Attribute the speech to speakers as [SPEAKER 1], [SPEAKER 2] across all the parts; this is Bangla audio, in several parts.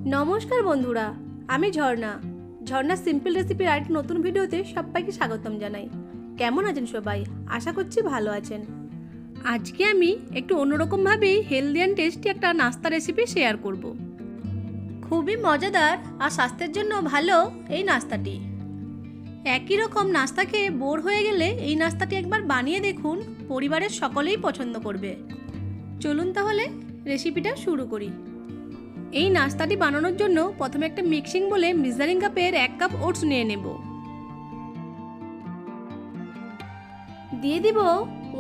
[SPEAKER 1] নমস্কার বন্ধুরা, আমি ঝর্ণা সিম্পল রেসিপির আরেকটি নতুন ভিডিওতে সবাইকে স্বাগতম জানাই। কেমন আছেন সবাই? আশা করছি ভালো আছেন। আজকে আমি একটু অন্যরকমভাবে হেলদি অ্যান্ড টেস্টি একটা নাস্তা রেসিপি শেয়ার করব। খুবই মজাদার আর স্বাস্থ্যের জন্য ভালো এই নাস্তাটি। একই রকম নাস্তা খেয়ে বোর হয়ে গেলে এই নাস্তাটি একবার বানিয়ে দেখুন, পরিবারের সকলেই পছন্দ করবে। চলুন তাহলে রেসিপিটা শুরু করি। এই নাস্তাটি বানানোর জন্য প্রথমে একটা মিক্সিং বলে মেজারিং কাপের 1 কাপ ওটস নিয়ে নেব। দিয়ে দিব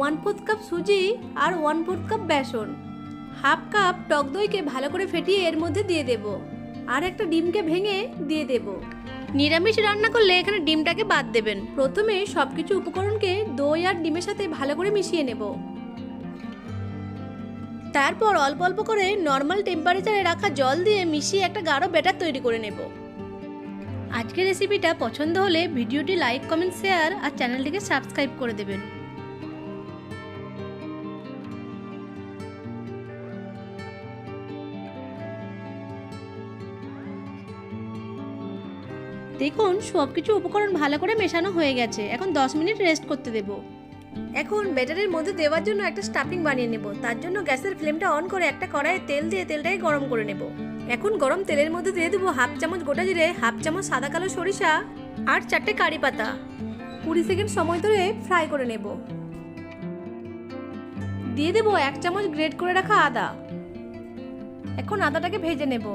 [SPEAKER 1] 1/4 কাপ সুজি আর 1/4 কাপ বেসন। হাফ কাপ টক দইকে ভালো করে ফেটিয়ে এর মধ্যে দিয়ে দেব, আর একটা ডিমকে ভেঙে দিয়ে দেব। নিরামিষ রান্না করলে এখানে ডিমটাকে বাদ দেবেন। প্রথমে সবকিছু উপকরণকে দই আর ডিমের সাথে ভালো করে মিশিয়ে নেব। তারপর অল্প অল্প করে নর্মাল টেম্পারেচারে রাখা জল দিয়ে মিশিয়ে একটা গাঢ় ব্যাটার তৈরি করে নেব। আজকের রেসিপিটা পছন্দ হলে ভিডিওটি লাইক, কমেন্ট, শেয়ার আর চ্যানেলটিকে সাবস্ক্রাইব করে দেবেন। দেখুন সবকিছু উপকরণ ভালো করে মেশানো হয়ে গেছে। এখন 10 মিনিট রেস্ট করতে দেব। এখন ব্যাটারের মধ্যে দেওয়ার জন্য একটা স্টাফিং বানিয়ে নেব। তার জন্য গ্যাসের ফ্লেমটা অন করে একটা কড়াইয়ে তেল দিয়ে তেলটাকে গরম করে নেব। এখন গরম তেলের মধ্যে দিয়ে দেবো হাফ চামচ গোটা জিরে, হাফ চামচ সাদা কালো সরিষা আর 4টে কারি পাতা। 20 সেকেন্ড সময় ধরে ফ্রাই করে নেব। দিয়ে দেবো 1 চামচ গ্রেট করে রাখা আদা। এখন আদাটাকে ভেজে নেব।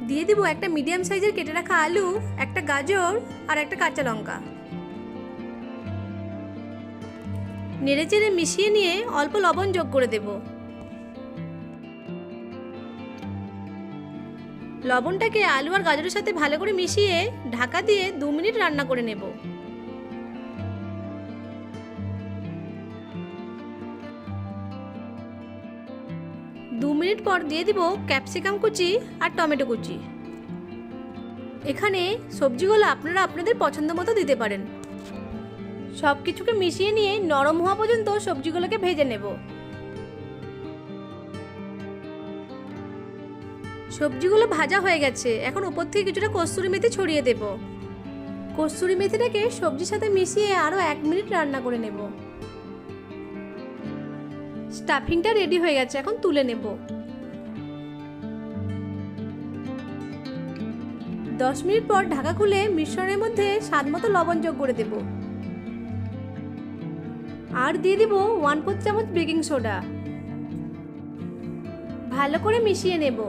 [SPEAKER 1] দিয়ে দিব একটা মিডিয়াম সাইজের কেটে রাখা আলু, একটা গাজর আর একটা কাঁচা লঙ্কা। নেড়েচেড়ে মিশিয়ে নিয়ে অল্প লবণ যোগ করে দেব। লবণটাকে আলু আর গাজরের সাথে ভালো করে মিশিয়ে ঢাকা দিয়ে 2 মিনিট রান্না করে নেব। দু মিনিট পর দিয়ে দিব ক্যাপসিকাম কুচি আর টমেটো কুচি। এখানে সবজিগুলো আপনারা আপনাদের পছন্দ মতো দিতে পারেন। সব কিছুকে মিশিয়ে নিয়ে নরম হওয়া পর্যন্ত সবজিগুলোকে ভেজে নেব। সবজিগুলো ভাজা হয়ে গেছে। এখন উপর থেকে কিছুটা কসুরি মেথি ছড়িয়ে দেব। কসুরি মেথিটাকে সবজির সাথে মিশিয়ে আরও 1 মিনিট রান্না করে নেব। স্টাফিংটা রেডি হয়ে গেছে, এখন তুলে নেব। 10 মিনিট পর ঢাকা খুলে মিশ্রণের মধ্যে স্বাদ মতো লবণ যোগ করে দেব। আর দিয়ে দিব 1/4 চামচ বেকিং সোডা। ভালো করে মিশিয়ে নেব।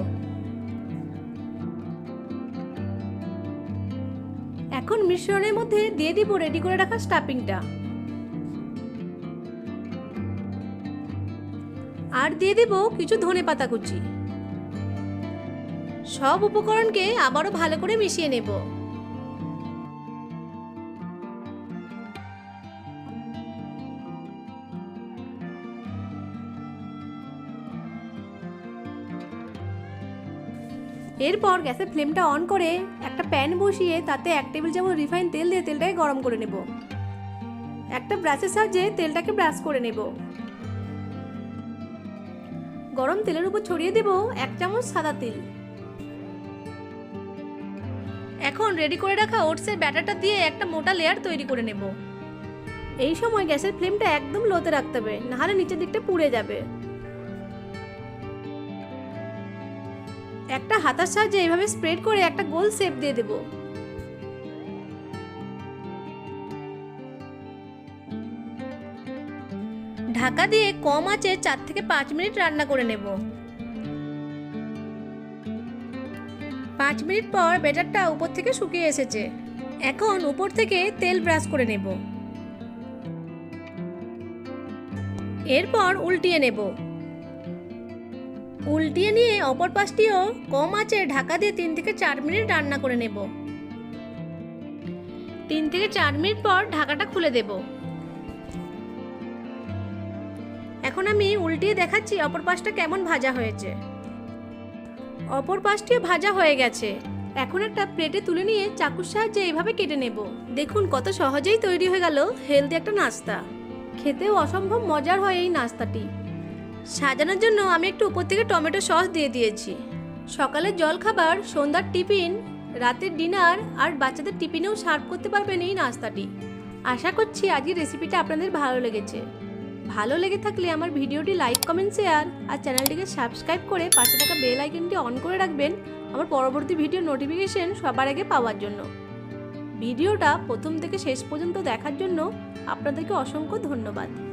[SPEAKER 1] এখন মিশ্রণের মধ্যে দিয়ে দিব রেডি করে রাখা স্টাফিংটা। আর দিয়ে দেব কিছু ধনেপাতা কুচি। সব উপকরণকে আবারও ভালো করে মিশিয়ে নেব। এরপর গ্যাসের ফ্লেমটা অন করে একটা প্যান বসিয়ে তাতে 1 টেবিল চামচ রিফাইন তেল দিয়ে তেলটাকে গরম করে নেব। একটা ব্রাশের সাহায্যে তেলটাকে ব্রাশ করে নেব। গরম তেলের উপর ছড়িয়ে দেব 1 চামচ সাদা তেল। এখন রেডি করে রাখা ওটসের ব্যাটারটা দিয়ে একটা মোটা লেয়ার তৈরি করে নেব। এই সময় গ্যাসের ফ্লেমটা একদম লোতে রাখতে হবে, নাহলে নিচের দিকটা পুড়ে যাবে। একটা হাতার সাহায্যে এইভাবে স্প্রেড করে একটা গোল শেপ দিয়ে দেব। ঢাকা দিয়ে কম আঁচে 4 থেকে 5 মিনিট রান্না করে নেব। 5 মিনিট পর ব্যাটারটা উপর থেকে শুকিয়ে এসেছে। এখন উপর থেকে তেল ব্রাশ করে নেব। এরপর উল্টিয়ে নেব। উল্টিয়ে নিয়ে অপর পাশটিও কম আঁচে ঢাকা দিয়ে 3 থেকে 4 মিনিট রান্না করে নেব। 3 থেকে 4 মিনিট পর ঢাকাটা খুলে দেব। এখন আমি উল্টিয়ে দেখাচ্ছি অপর পাশটা কেমন ভাজা হয়েছে। অপর পাশটিও ভাজা হয়ে গেছে। এখন একটা প্লেটে তুলে নিয়ে চাকুর সাহায্যে এইভাবে কেটে নেব। দেখুন কত সহজেই তৈরি হয়ে গেল হেলদি একটা নাস্তা। খেতেও অসম্ভব মজার হয় এই নাস্তাটি। সাজানোর জন্য আমি একটু উপর থেকে টমেটো সস দিয়ে দিয়েছি। সকালের জলখাবার, সন্ধ্যার টিফিন, রাতের ডিনার আর বাচ্চাদের টিফিনেও সার্ভ করতে পারবেন এই নাস্তাটি। আশা করছি আজকের রেসিপিটা আপনাদের ভালো লেগেছে। ভালো লেগে থাকলে আমার ভিডিওটি লাইক, কমেন্ট, শেয়ার আর চ্যানেলটিকে সাবস্ক্রাইব করে পাশে থাকা বেল আইকনটি অন করে রাখবেন আমার পরবর্তী ভিডিও নোটিফিকেশন সবার আগে পাওয়ার জন্য। ভিডিওটা প্রথম থেকে শেষ পর্যন্ত দেখার জন্য আপনাদেরকে অসংখ্য ধন্যবাদ।